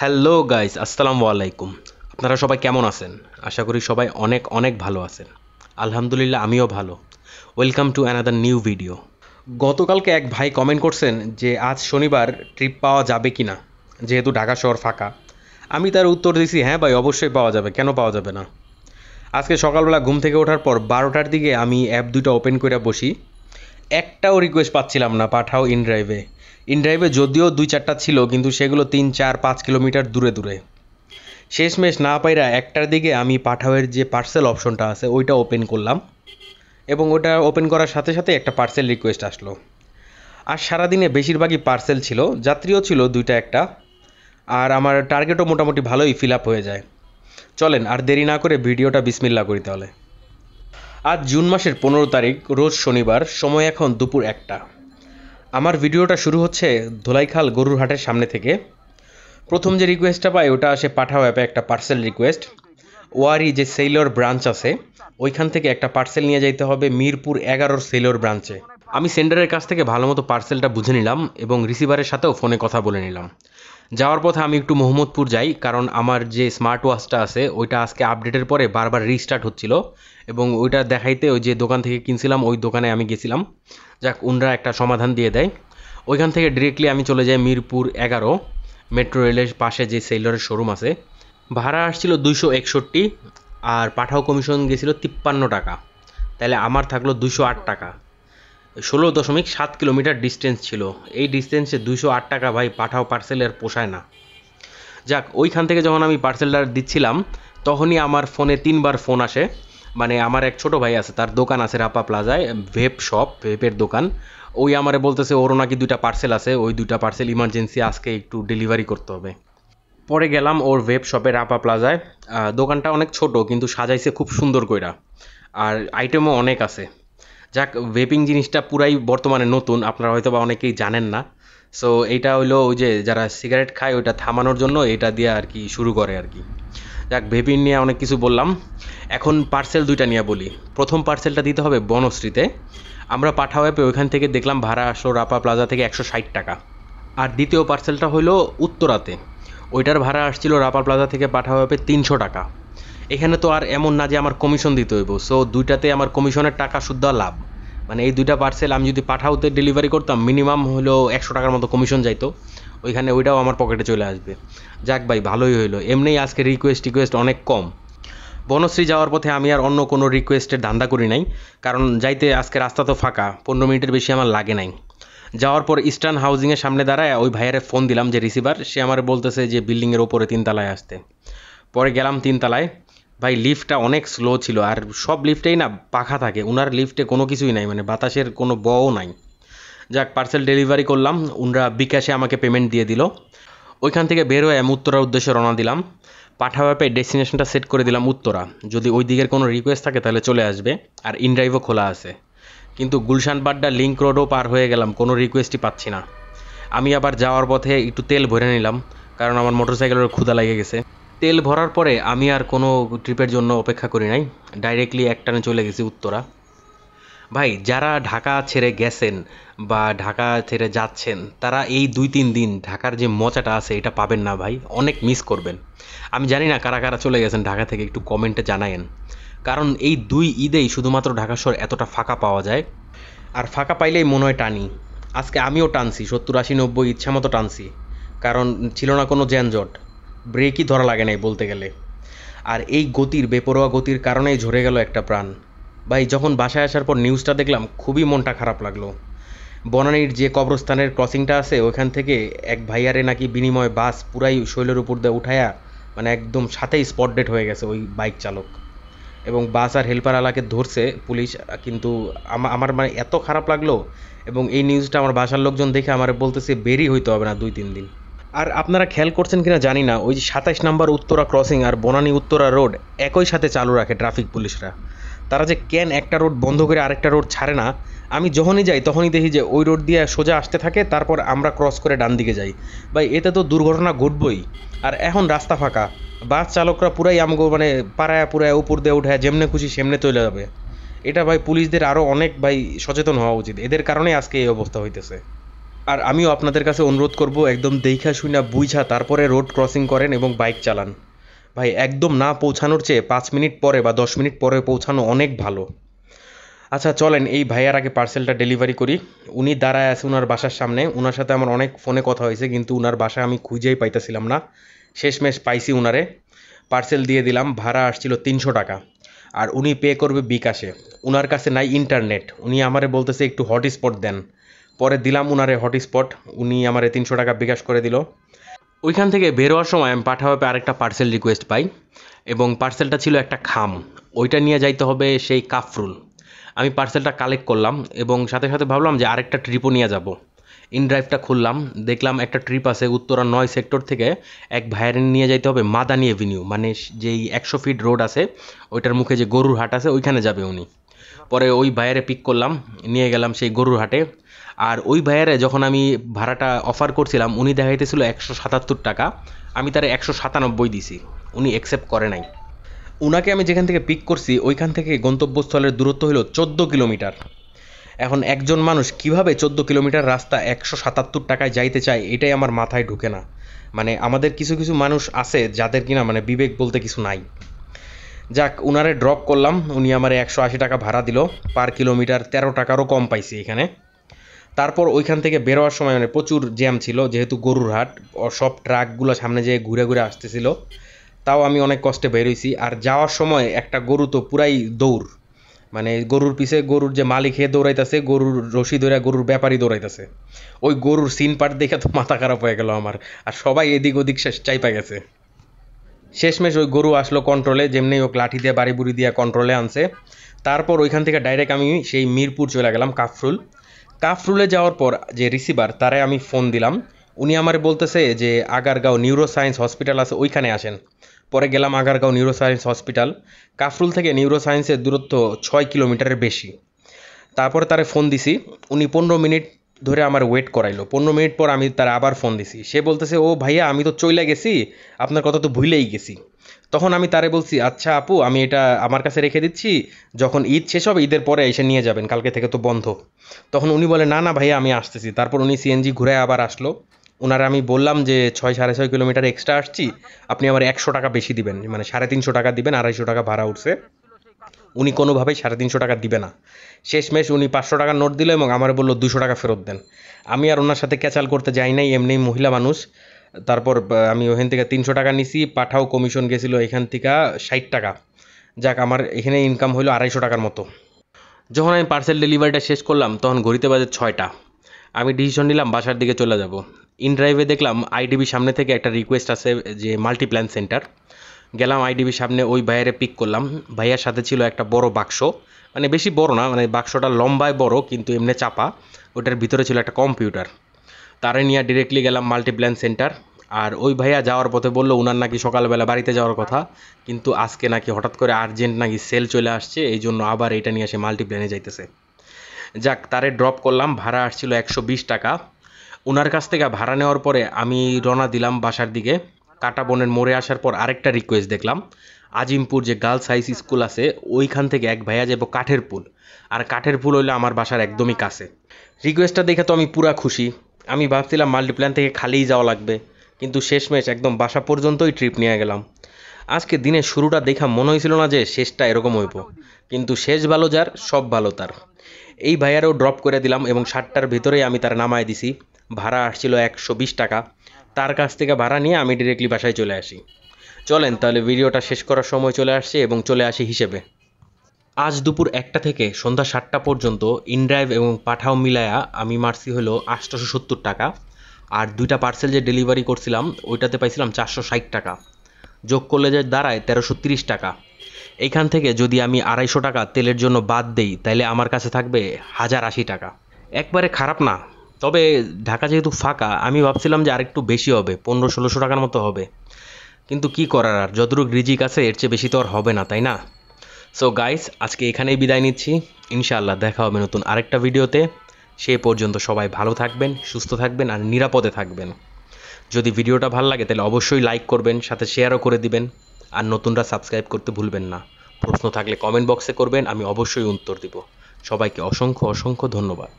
Hello guys, আসসালামু আলাইকুম। আপনারা সবাই কেমন আছেন? আশা করি সবাই অনেক অনেক ভালো আছেন। আলহামদুলিল্লাহ, আমিও ভালো। Welcome to another new video. গতকালকে এক ভাই কমেন্ট করছেন যে আজ শনিবার ট্রিপ পাওয়া যাবে কি না, যেহেতু ঢাকা শহর ফাঁকা। আমি তার উত্তর দিয়েছি, হ্যাঁ ভাই, অবশ্যই পাওয়া যাবে, কেন পাওয়া যাবে না। আজকে সকালবেলা ঘুম থেকে ওঠার পর 12টার দিকে আমি অ্যাপ দুটো ওপেন করে বসি। একটাও রিকোয়েস্ট পাচ্ছিলাম না পাঠাও ইনড্রাইভে। ইনড্রাইভে যদিও 2-4টা ছিল, কিন্তু সেগুলো 3-4-5 কিলোমিটার দূরে দূরে। শেষমেশ না পাইরা 1টার দিকে আমি পাঠাওয়ের যে পার্সেল অপশনটা আছে ওইটা ওপেন করলাম, এবং ওটা ওপেন করার সাথে সাথে একটা পার্সেল রিকোয়েস্ট আসলো। আর সারাদিনে বেশিরভাগই পার্সেল ছিল, যাত্রীও ছিল 2টা একটা। আর আমার টার্গেটও মোটামুটি ভালোই ফিল আপ হয়ে যায়। চলেন আর দেরি না করে ভিডিওটা বিসমিল্লা করি তাহলে। আজ জুন মাসের 15 তারিখ, রোজ শনিবার, সময় এখন দুপুর 1টা। আমার ভিডিওটা শুরু হচ্ছে ধোলাইখাল গরুর হাটের সামনে থেকে। প্রথম যে রিকোয়েস্টটা পাই ওটা আসে পাঠাও অ্যাপে একটা পার্সেল রিকোয়েস্ট। ওয়ারি যে সেলর ব্রাঞ্চ আছে ওইখান থেকে একটা পার্সেল নিয়ে যাইতে হবে মিরপুর 11 সেলর ব্রাঞ্চে। আমি সেন্ডারের কাছ থেকে ভালো মতো পার্সেলটা বুঝে নিলাম এবং রিসিভারের সাথেও ফোনে কথা বলে নিলাম। যাওয়ার পথে আমি একটু মোহাম্মদপুর যাই, কারণ আমার যে স্মার্ট ওয়াচটা আছে ওইটা আজকে আপডেটের পরে বারবার রিস্টার্ট হচ্ছিল, এবং ওইটা দেখাইতে ওই যে দোকান থেকে কিনছিলাম ওই দোকানে আমি গেছিলাম। যাক, উনরা একটা সমাধান দিয়ে দেয়। ওইখান থেকে ডিরেক্টলি আমি চলে যাই মিরপুর 11 মেট্রো রেলের পাশে যে সেলরের শোরুম আছে। ভাড়া আসছিল 261, আর পাঠাও কমিশন গেছিল 53 টাকা। তাহলে আমার থাকলো 208 টাকা। 16.7 কিলোমিটার ডিস্টেন্স ছিল। এই ডিস্টেন্সে 208 টাকা ভাই পাঠাও পার্সেলের পোষায় না। যাক, ওইখান থেকে যখন আমি পার্সেলটা দিচ্ছিলাম তখনই আমার ফোনে 3বার ফোন আসে। মানে আমার এক ছোট ভাই আছে, তার দোকান আছে রাপা প্লাজায়, ভেপ শপ, ভেপের দোকান। ওই আমারে বলতেছে ওরও নাকি 2টা পার্সেল আছে, ওই 2টা পার্সেল ইমার্জেন্সি আজকে একটু ডেলিভারি করতে হবে। পরে গেলাম ওর ভেপ শপে রাপা প্লাজায়। দোকানটা অনেক ছোট, কিন্তু সাজাইছে খুব সুন্দর কইরা, আর আইটেমও অনেক আছে। যাক, ভেপিং জিনিসটা পুরাই বর্তমানে নতুন, আপনারা হয়তো বা অনেকেই জানেন না। সো এইটা হইলো ওই যে যারা সিগারেট খায় ওইটা থামানোর জন্য এটা দিয়ে আর কি শুরু করে আর কি। যাক, ভেপিং নিয়ে অনেক কিছু বললাম। এখন পার্সেল 2টা নিয়ে বলি। প্রথম পার্সেলটা দিতে হবে বনশ্রীতে। আমরা পাঠাও অ্যাপে ওইখান থেকে দেখলাম ভাড়া আসলো রাপা প্লাজা থেকে 160 টাকা। আর দ্বিতীয় পার্সেলটা হইলো উত্তরাতে। ওইটার ভাড়া আসছিল রাপা প্লাজা থেকে পাঠাও অ্যাপে 300 টাকা। এখানে তো আর এমন না যে আমার কমিশন দিতে হইব, সো 2টাতে আমার কমিশনের টাকা শুদ্ধ লাভ। মানে এই 2টা পার্সেল আমি যদি পাঠাওতে ডেলিভারি করতাম মিনিমাম হলো 100 টাকার মতো কমিশন যাইতো ওইখানে, ওইটাও আমার পকেটে চলে আসবে। যাক ভাই, ভালোই হইলো। এমনিই আজকে রিকোয়েস্ট অনেক কম। বনশ্রী যাওয়ার পথে আমি আর অন্য কোনো রিকোয়েস্টের ধান্দা করি নাই, কারণ যাইতে আজকে রাস্তা তো ফাঁকা, 15 মিনিটের বেশি আমার লাগে নাই। যাওয়ার পর ইস্টার্ন হাউজিংয়ের সামনে দাঁড়ায় ওই ভাইয়ের ফোন দিলাম যে রিসিভার, সে আমার বলতেছে যে বিল্ডিংয়ের ওপরে 3তলায় আসতে। পরে গেলাম 3তলায়। ভাই লিফটটা অনেক স্লো ছিল, আর সব লিফটেই না পাখা থাকে, উনার লিফটে কোনো কিছুই নাই, মানে বাতাসের কোনো বও নাই। যাক, পার্সেল ডেলিভারি করলাম, উনরা বিকাশে আমাকে পেমেন্ট দিয়ে দিল। ওইখান থেকে বের হয়ে আমি উত্তরার উদ্দেশ্যে রওনা দিলাম। পাঠাও অ্যাপে ডেস্টিনেশনটা সেট করে দিলাম উত্তরা, যদি ওই দিকের কোনো রিকোয়েস্ট থাকে তাহলে চলে আসবে। আর ইনড্রাইভও খোলা আছে। কিন্তু গুলশান বাড্ডা লিঙ্ক রোডও পার হয়ে গেলাম, কোনো রিকোয়েস্টই পাচ্ছি না। আমি আবার যাওয়ার পথে একটু তেল ভরে নিলাম, কারণ আমার মোটরসাইকেলের ক্ষুধা লেগে গেছে। তেল ভরার পরে আমি আর কোনো ট্রিপের জন্য অপেক্ষা করি নাই, ডাইরেক্টলি একটানে চলে গেছি উত্তরা। ভাই, যারা ঢাকা ছেড়ে গেছেন বা ঢাকা ছেড়ে যাচ্ছেন তারা এই 2-3 দিন ঢাকার যে মজাটা আছে এটা পাবেন না ভাই, অনেক মিস করবেন। আমি জানি না কারা কারা চলে গেছেন ঢাকা থেকে, একটু কমেন্টে জানায়েন। কারণ এই 2 ঈদেই শুধুমাত্র ঢাকা শহর এতটা ফাঁকা পাওয়া যায়, আর ফাঁকা পাইলেই মনে হয় টানি। আজকে আমিও টানছি 70-80-90 ইচ্ছা মতো টানছি, কারণ ছিল না কোনো যানজট, ব্রেকই ধরা লাগে নাই বলতে গেলে। আর এই গতির, বেপরোয়া গতির কারণেই ঝরে গেল একটা প্রাণ। ভাই, যখন বাসায় আসার পর নিউজটা দেখলাম খুবই মনটা খারাপ লাগলো। বনানীর যে কবরস্থানের ক্রসিংটা আছে ওইখান থেকে এক ভাইয়ারে নাকি বিনিময় বাস পুরাই শৈলের উপর দিয়ে উঠায়া, মানে একদম সাথেই স্পট ডেড হয়ে গেছে ওই বাইক চালক। এবং বাস আর হেল্পার আলাকে ধরছে পুলিশ, কিন্তু আমার মানে এত খারাপ লাগলো। এবং এই নিউজটা আমার বাসার লোকজন দেখে আমার বলতেছে বেরি হইতে হবে না 2-3 দিন। আর আপনারা খেয়াল করছেন কিনা জানি না, ওই যে 27 নম্বর উত্তরা ক্রসিং আর বনানী উত্তরা রোড একই সাথে চালু রাখে ট্রাফিক পুলিশরা। তারা যে কেন একটা রোড বন্ধ করে আরেকটা রোড ছাড়ে না, আমি যখনই যাই তখনই দেখি যে ওই রোড দিয়ে সোজা আসতে থাকে, তারপর আমরা ক্রস করে ডান দিকে যাই। ভাই, এতে তো দুর্ঘটনা ঘটবই। আর এখন রাস্তা ফাঁকা, বাস চালকরা পুরাই আমগো মানে পাড়ায় পুরায় উপর দিয়ে উঠে যেমনে খুশি সেমনে চলে যাবে। এটা ভাই পুলিশদের আরও অনেক ভাই সচেতন হওয়া উচিত, এদের কারণেই আজকে এই অবস্থা হইতেছে। আর আমিও আপনাদের কাছে অনুরোধ করব একদম দেইখা শুইনা বুইঝা তারপরে রোড ক্রসিং করেন এবং বাইক চালান। ভাই একদম না পৌঁছানোর চেয়ে 5 মিনিট পরে বা 10 মিনিট পরে পৌঁছানো অনেক ভালো। আচ্ছা চলেন এই ভাইয়ার আগে পার্সেলটা ডেলিভারি করি। উনি দাঁড়ায় আছে উনার বাসার সামনে, উনার সাথে আমার অনেক ফোনে কথা হয়েছে কিন্তু উনার বাসা আমি খুঁজেই পাইতেছিলাম না। শেষমেশ পাইছি উনারে, পার্সেল দিয়ে দিলাম। ভাড়া আসছিল 300 টাকা, আর উনি পে করবে বিকাশে। উনার কাছে নাই ইন্টারনেট, উনি আমারে বলতেছে একটু হটস্পট দেন। পরে দিলাম উনারে হটস্পট, উনি আমারে 300 টাকা বিকাশ করে দিল। ওইখান থেকে বেরোয়ার সময় আমি পাঠাবে আরেকটা পার্সেল রিকোয়েস্ট পাই, এবং পার্সেলটা ছিল একটা খাম। ওইটা নিয়ে যাইতে হবে সেই কাফরুল। আমি পার্সেলটা কালেক্ট করলাম এবং সাথে সাথে ভাবলাম যে আরেকটা ট্রিপও নিয়ে যাব। ইনড্রাইভটা খুললাম, দেখলাম একটা ট্রিপ আছে উত্তরা 9 সেক্টর থেকে এক ভাইয়ের নিয়ে যাইতে হবে মাদানি এভিনিউ, মানে যেই 100 ফিট রোড আছে ওইটার মুখে যে গরুর হাট আছে ওইখানে যাবে উনি। পরে ওই ভাইয়ারে পিক করলাম, নিয়ে গেলাম সেই গরুর হাটে। আর ওই ভাইয়ারে যখন আমি ভাড়াটা অফার করছিলাম উনি দেখাইতেছিল 177 টাকা, আমি তারে 197 দিছি, উনি অ্যাকসেপ্ট করে নাই। উনাকে আমি যেখান থেকে পিক করছি ওইখান থেকে গন্তব্যস্থলের দূরত্ব হলো 14 কিলোমিটার। এখন একজন মানুষ কিভাবে 14 কিলোমিটার রাস্তা 177 টাকায় যাইতে চায় এটাই আমার মাথায় ঢুকে না। মানে আমাদের কিছু কিছু মানুষ আছে যাদের কিনা মানে বিবেক বলতে কিছু নাই। যাক, উনারে ড্রপ করলাম, উনি আমার 180 টাকা ভাড়া দিল, পার কিলোমিটার 13 টাকারও কম পাইছি এখানে। তারপর ওইখান থেকে বেরোয়ার সময় মানে প্রচুর জ্যাম ছিল, যেহেতু গরুর হাট, সব ট্রাকগুলো সামনে যেয়ে ঘুরে ঘুরে আসতেছিল। তাও আমি অনেক কষ্টে বেরোইছি। আর যাওয়ার সময় একটা গরু তো পুরাই দৌড়, মানে গরুর পিছে গরুর যে মালিক হে দৌড়াইতেছে, গরুর রশি ধরে গরুর ব্যাপারী দৌড়াইতেছে। ওই গরুর সিন পার্ট দেখে তো মাথা খারাপ হয়ে গেল আমার, আর সবাই এদিক ওদিক শেষ চাইপা গেছে। শেষমেশ ওই গরু আসলো কন্ট্রোলে, যেমনি ও লাঠি দিয়ে বাড়ি বুড়ি দিয়ে কন্ট্রোলে আনছে। তারপর ওইখান থেকে ডাইরেক্ট আমি সেই মিরপুর চলে গেলাম কাফরুল। কাফরুলে যাওয়ার পর যে রিসিভার তারে আমি ফোন দিলাম, উনি আমার বলতেছে যে আগারগাঁও নিউরো সায়েন্স হসপিটাল আছে ওইখানে আসেন। পরে গেলাম Agargaon neuro science hospital. Kafrul থেকে নিউরো সায়েন্সের দূরত্ব 6 কিলোমিটারের বেশি। তারপরে তারে ফোন দিছি, উনি 15 মিনিট ধরে আমার ওয়েট করাইলো। 15 মিনিট পর আমি তার আবার ফোন দিছি, সে বলতেছে ও ভাইয়া আমি তো চইলা গেছি, আপনার কথা তো ভুলেই গেছি। তখন আমি তারে বলছি আচ্ছা আপু আমি এটা আমার কাছে রেখে দিচ্ছি, যখন ঈদ শেষ হবে ঈদের পরে এসে নিয়ে যাবেন, কালকে থেকে তো বন্ধ। তখন উনি বলে না না ভাইয়া আমি আসতেছি। তারপর উনি সিএনজি ঘুরে আবার আসলো। ওনারা আমি বললাম যে 6-6.5 কিলোমিটার এক্সট্রা আসছি, আপনি আমার 100 টাকা বেশি দিবেন, মানে 350 টাকা দিবেন, 250 টাকা ভাড়া উঠছে। উনি কোনোভাবেই 350 টাকা দিবে না। শেষমেশ উনি 500 টাকার নোট দিল এবং আমার বললো 200 টাকা ফেরত দেন। আমি আর ওনার সাথে ক্যাচাল করতে যাই নাই, এমনি মহিলা মানুষ। তারপর আমি ওখান থেকে 300 টাকা নিছি, পাঠাও কমিশন গেছিলো এখান থেকে 60 টাকা। যাক, আমার এখানে ইনকাম হলো 250 টাকার মতো। যখন আমি পার্সেল ডেলিভারিটা শেষ করলাম তখন ঘড়িতে বাজে 6টা। আমি ডিসিশন নিলাম বাসার দিকে চলে যাব। ইন ড্রাইভে দেখলাম আইডিবি সামনে থেকে একটা রিকোয়েস্ট আছে যে মাল্টিপ্ল্যান সেন্টার। গেলাম আইডিবির সামনে, ওই ভাইয়ারে পিক করলাম। ভাইয়ার সাথে ছিল একটা বড় বাক্স, মানে বেশি বড় না, মানে বাক্সটা লম্বায় বড় কিন্তু এমনি চাপা। ওটার ভিতরে ছিল একটা কম্পিউটার। তারে নিয়ে ডিরেক্টলি গেলাম মাল্টিপ্ল্যান সেন্টার। আর ওই ভাইয়া যাওয়ার পথে বললো উনার নাকি সকালবেলা বাড়িতে যাওয়ার কথা, কিন্তু আজকে নাকি হঠাৎ করে আর্জেন্ট নাকি সেল চলে আসছে, এই জন্য আবার এটা নিয়ে এসে মাল্টিপ্ল্যানে যাইতেছে। যাক, তারে ড্রপ করলাম, ভাড়া আসছিল 120 টাকা। ওনার কাছ থেকে ভাড়া নেওয়ার পরে আমি রওনা দিলাম বাসার দিকে। কাটা বনের মোড়ে আসার পর আরেকটা রিকোয়েস্ট দেখলাম, আজিমপুর যে গার্লস হাই স্কুল আছে ওইখান থেকে এক ভাইয়া যাবো কাঠের পুল। আর কাঠের পুল হইলো আমার বাসার একদমই কাছে। রিকোয়েস্টটা দেখে তো আমি পুরা খুশি। আমি ভাবছিলাম মাল্টিপ্ল্যান থেকে খালিই যাওয়া লাগবে, কিন্তু শেষমেশ একদম বাসা পর্যন্তই ট্রিপ নিয়ে গেলাম। আজকে দিনের শুরুটা দেখা মনে হয়েছিল না যে শেষটা এরকম হইব, কিন্তু শেষ ভালো যার সব ভালো তার। এই ভাইয়ারও ড্রপ করে দিলাম এবং 7টার ভিতরেই আমি তার নামায় দিছি। ভাড়া আসছিল 120 টাকা। তার কাছ থেকে ভাড়া নিয়ে আমি ডিরেক্টলি বাসায় চলে আসি। চলেন তাহলে ভিডিওটা শেষ করার সময় চলে আসছে এবং চলে আসি হিসেবে। আজ দুপুর 1টা থেকে সন্ধ্যা 7টা পর্যন্ত ইনড্রাইভ এবং পাঠাও মিলায়া আমি মারছি হলো 870 টাকা। আর 2টা পার্সেল যে ডেলিভারি করছিলাম ওইটাতে পাইছিলাম 460 টাকা। যোগ করলে যে দাঁড়ায় 1330 টাকা। এইখান থেকে যদি আমি 250 টাকা তেলের জন্য বাদ দেই তাহলে আমার কাছে থাকবে 1080 টাকা। একবারে খারাপ না, তবে ঢাকা যেহেতু ফাঁকা আমি ভাবছিলাম যে আরেকটু বেশি হবে, 1500-1600 টাকার মতো হবে। কিন্তু কি করার, আর যতটুকু রিজিক আছে এর চেয়ে বেশি তো আর হবে না, তাই না? সো গাইস, আজকে এখানেই বিদায় নিচ্ছি। ইনশাআল্লাহ দেখা হবে নতুন আরেকটা ভিডিওতে। সে পর্যন্ত সবাই ভালো থাকবেন, সুস্থ থাকবেন আর নিরাপদে থাকবেন। যদি ভিডিওটা ভালো লাগে তাহলে অবশ্যই লাইক করবেন, সাথে শেয়ারও করে দিবেন। আর নতুনরা সাবস্ক্রাইব করতে ভুলবেন না। প্রশ্ন থাকলে কমেন্ট বক্সে করবেন, আমি অবশ্যই উত্তর দিব। সবাইকে অসংখ্য অসংখ্য ধন্যবাদ।